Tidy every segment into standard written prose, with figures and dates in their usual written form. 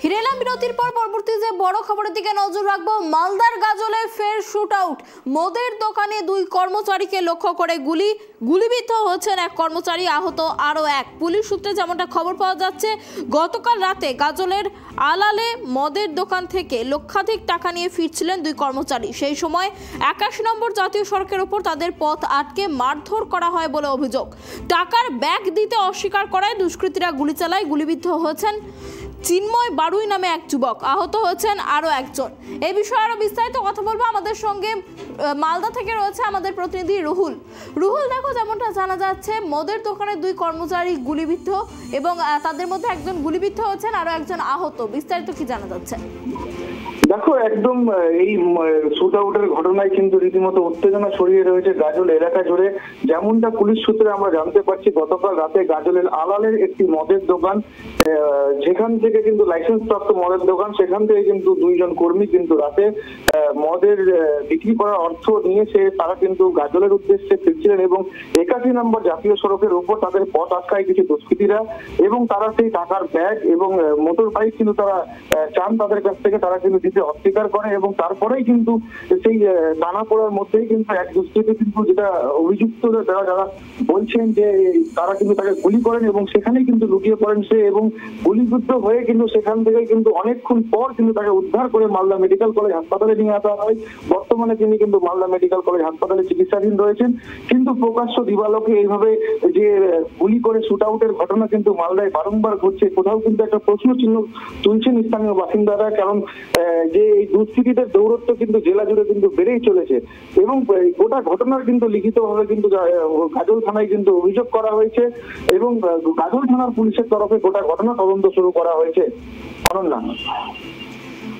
ফিরে এলাম বিরতির পর। পরবর্তীতে বড় খবরের দিকে নজর রাখবো। মালদার গাজলে ফের শুট আউট। মদের দোকানে দুই কর্মচারীকে লক্ষ্য করে গুলিবিদ্ধ হয়েছেন এক কর্মচারী, আহত আরও এক। পুলিশ সূত্রে যেমনটা খবর পাওয়া যাচ্ছে, গতকাল রাতে গাজলের আলালে মদের দোকান থেকে লক্ষাধিক টাকা নিয়ে ফিরছিলেন দুই কর্মচারী। সেই সময় 81 নম্বর জাতীয় সড়কের উপর তাদের পথ আটকে মারধর করা হয় বলে অভিযোগ। টাকার ব্যাগ দিতে অস্বীকার করায় দুষ্কৃতীরা গুলি চালায়। গুলিবিদ্ধ হয়েছেন চিন্ময় বাড়ুই নামে এক যুবক, আহত হয়েছেন আরো একজন। এই বিষয়ে আরো বিস্তারিত কথা বলবো। আমাদের সঙ্গে মালদা থেকে রয়েছে আমাদের প্রতিনিধি রুহুল। দেখো, যেমনটা জানা যাচ্ছে, মদের দোকানে দুই কর্মচারী গুলিবিদ্ধ এবং তাদের মধ্যে একজন গুলিবিদ্ধ হয়েছেন, আরো একজন আহত। বিস্তারিত কি জানা যাচ্ছে? দেখো, একদম এই শুট আউটের ঘটনায় কিন্তু রীতিমতো উত্তেজনা ছড়িয়ে রয়েছে গাজল এলাকা জুড়ে। যেমনটা পুলিশ সূত্রে আমরা জানতে পারছি, গতকাল রাতে গাজলের আলালের একটি মদের দোকান, যেখান থেকে কিন্তু লাইসেন্স প্রাপ্ত মদের দোকান, সেখান থেকে কিন্তু দুইজন কর্মী কিন্তু রাতে মদের বিক্রি করার অর্থ নিয়ে তারা কিন্তু গাজলের উদ্দেশ্যে ফিরছিলেন এবং 81 নম্বর জাতীয় সড়কের উপর তাদের পথ আটকায় কিছু দুষ্কৃতীরা এবং তারা সেই টাকার ব্যাগ এবং মোটর বাইক কিন্তু তারা চান তাদের কাছ থেকে, তারা কিন্তু দিতে অস্বীকার করে এবং তারপরেই কিন্তু সেই টানা পড়ার মধ্যেই কিন্তু এক দুষ্কৃতী কিন্তু যেটা অভিযুক্ত যারা বলছেন যে তারা কিন্তু তাকে গুলি করেন এবং সেখানেই কিন্তু লুকিয়ে পড়েন সে এবং গুলিবিদ্ধ হয়ে কিন্তু সেখান থেকে কিন্তু অনেকক্ষণ পর কিন্তু তাকে উদ্ধার করে মালদা মেডিকেল কলেজ হাসপাতালে নিয়ে আসা হয়। বর্তমানে তিনি কিন্তু মালদা মেডিকেল কলেজ হাসপাতালে চিকিৎসাধীন রয়েছেন। কিন্তু প্রকাশ্য দিবালোকে এইভাবে যে গুলি করে শুট আউটের ঘটনা কিন্তু মালদায় বারংবার ঘটছে। কোথাও কিন্তু একটা প্রশ্ন চিহ্ন তুলছেন স্থানীয় বাসিন্দারা, কারণ যে এই দুষ্কৃতীদের দৌরত্ব কিন্তু জেলা জুড়ে কিন্তু বেড়েই চলেছে এবং গোটা ঘটনার কিন্তু লিখিতভাবে কিন্তু গাজল থানায় কিন্তু অভিযোগ করা হয়েছে এবং গাজল থানার পুলিশের তরফে গোটা ঘটনা তদন্ত শুরু করা হয়েছে। অনন্যা,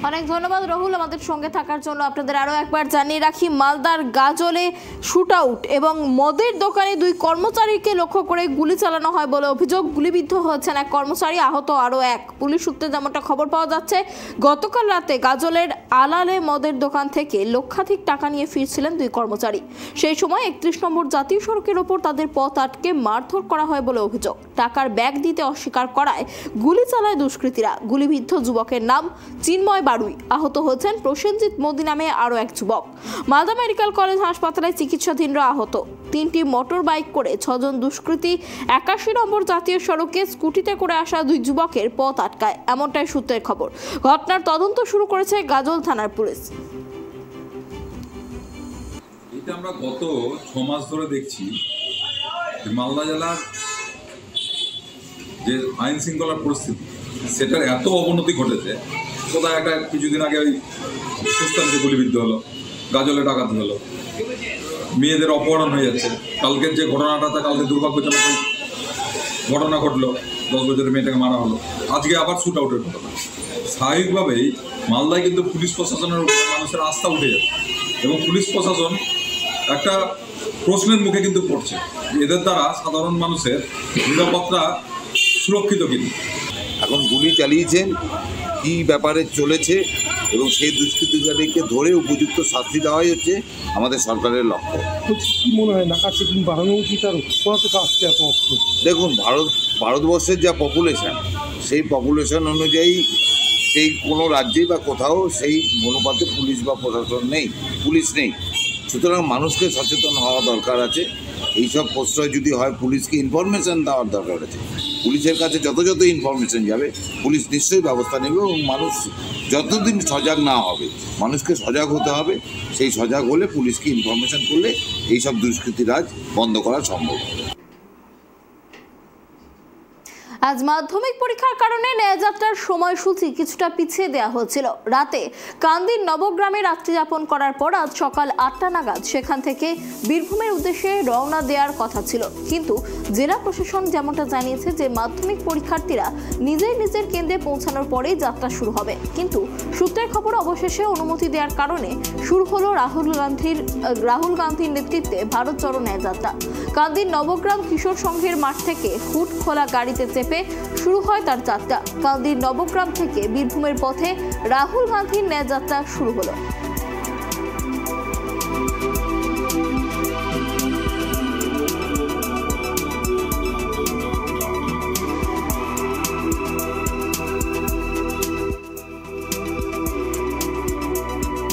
অনেক ধন্যবাদ রহুল আমাদের সঙ্গে থাকার জন্য। আপনাদের আরো একবার জানিয়ে রাখি, মালদার গাজলে শুট আউট এবং মদের দোকানে দুই কর্মচারীকে লক্ষ্য করে গুলি চালানো হয় বলে অভিযোগ। গুলিবিদ্ধ হয়েছেন এক কর্মচারী, আহত আরো এক। পুলিশ সূত্রে যেমনটা খবর পাওয়া যাচ্ছে, গতকাল রাতে গাজলের আলালে মদের দোকান থেকে লক্ষাধিক টাকা নিয়ে ফিরছিলেন দুই কর্মচারী। সেই সময় 31 নম্বর জাতীয় সড়কের ওপর তাদের পথ আটকে মারধর করা হয় বলে অভিযোগ। টাকার ব্যাগ দিতে অস্বীকার করায় গুলি চালায় দুষ্কৃতীরা। গুলিবিদ্ধ যুবকের নাম চিন্ময় বাড়ুই, আহত হয়েছেন প্রসেনজিৎ মোদি নামে আরো এক যুবক। মালদা মেডিকেল কলেজ হাসপাতালে চিকিৎসাধীনরা আহত। 3টি মোটর বাইক করে 6 জন দুষ্কৃতী 81 নম্বর জাতীয় সড়কে স্কুটিতে করে আসা দুই যুবকের পথ আটকায়, এমনটাই সূত্রের খবর। ঘটনার তদন্ত শুরু করেছে গাজল থানার পুলিশ। এটা আমরা গত 6 মাস ধরে দেখছি মালদা জেলার যে আইন শৃঙ্খলার পরিস্থিতি, সেটার এত অবনতি ঘটেছে। কোথায় একটা কিছুদিন আগে ওই সুস্থানকে গুলিবিদ্ধ হলো, গাজলে ডাকাতি হলো, মেয়েদের অপহরণ হয়ে যাচ্ছে। কালকের যে ঘটনাটা, কালকে দুর্ভাগ্যজনক ঘটনা ঘটলো, 10 বছরের মেয়েটাকে মারা হলো। আজকে আবার শুট আউটের ঘটনা। স্বাভাবিকভাবেই মালদায় কিন্তু পুলিশ প্রশাসনের উপরে মানুষের আস্থা উঠে যাচ্ছে এবং পুলিশ প্রশাসন একটা প্রশ্নের মুখে কিন্তু পড়ছে, এদের দ্বারা সাধারণ মানুষের নিরাপত্তা সুরক্ষিত কিনা। এখন গুলি চালিয়েছেন, কি ব্যাপারে চলেছে এবং সেই দুষ্কৃতিকারীকে ধরে উপযুক্ত শাস্তি দেওয়াই হচ্ছে আমাদের সরকারের লক্ষ্য। কি মনে হয়, নাকা চেকিং বাড়ানো উচিত আরও? কোথা থেকে আসছে এত অস্ত্র? দেখুন, ভারতবর্ষের যা পপুলেশন, সেই পপুলেশন অনুযায়ী সেই কোনো রাজ্যেই বা কোথাও সেই অনুপাতে পুলিশ বা প্রশাসন নেই, পুলিশ নেই। সুতরাং মানুষকে সচেতন হওয়া দরকার আছে। এইসব প্রশ্রয় যদি হয়, পুলিশকে ইনফরমেশান দেওয়ার দরকার আছে। পুলিশের কাছে যত ইনফরমেশান যাবে, পুলিশ নিশ্চয়ই ব্যবস্থা নেবে এবং মানুষ যতদিন সজাগ না হবে, মানুষকে সজাগ হতে হবে। সেই সজাগ হলে, পুলিশকে ইনফরমেশান করলে এইসব দুষ্কৃতিরাজ বন্ধ করা সম্ভব। আজ মাধ্যমিক পরীক্ষার কারণে ন্যায়যাত্রার সময়সূচি কিছুটা পিছিয়ে দেওয়া হয়েছিল। রাতে কান্দির নবগ্রামে রাত্রি যাপন করার পর আজ সকাল 8টা নাগাদ সেখান থেকে বীরভূমের উদ্দেশ্যে রওনা দেওয়ার কথা ছিল, কিন্তু জেলা প্রশাসন যেমনটা জানিয়েছে যে মাধ্যমিক পরীক্ষার্থীরা নিজের কেন্দ্রে পৌঁছানোর পরেই যাত্রা শুরু হবে। কিন্তু সূত্রের খবর, অবশেষে অনুমতি দেওয়ার কারণে শুরু হলো রাহুল গান্ধীর নেতৃত্বে ভারত জোড়ো ন্যায়যাত্রা। কান্দির নবগ্রাম কিশোর সংঘের মাঠ থেকে হুড খোলা গাড়িতে চেপে শুরু হয় তার যাত্রা। কান্দির নবগ্রাম থেকে বীরভূমের পথে রাহুল গান্ধীর ন্যায়যাত্রা শুরু হলো।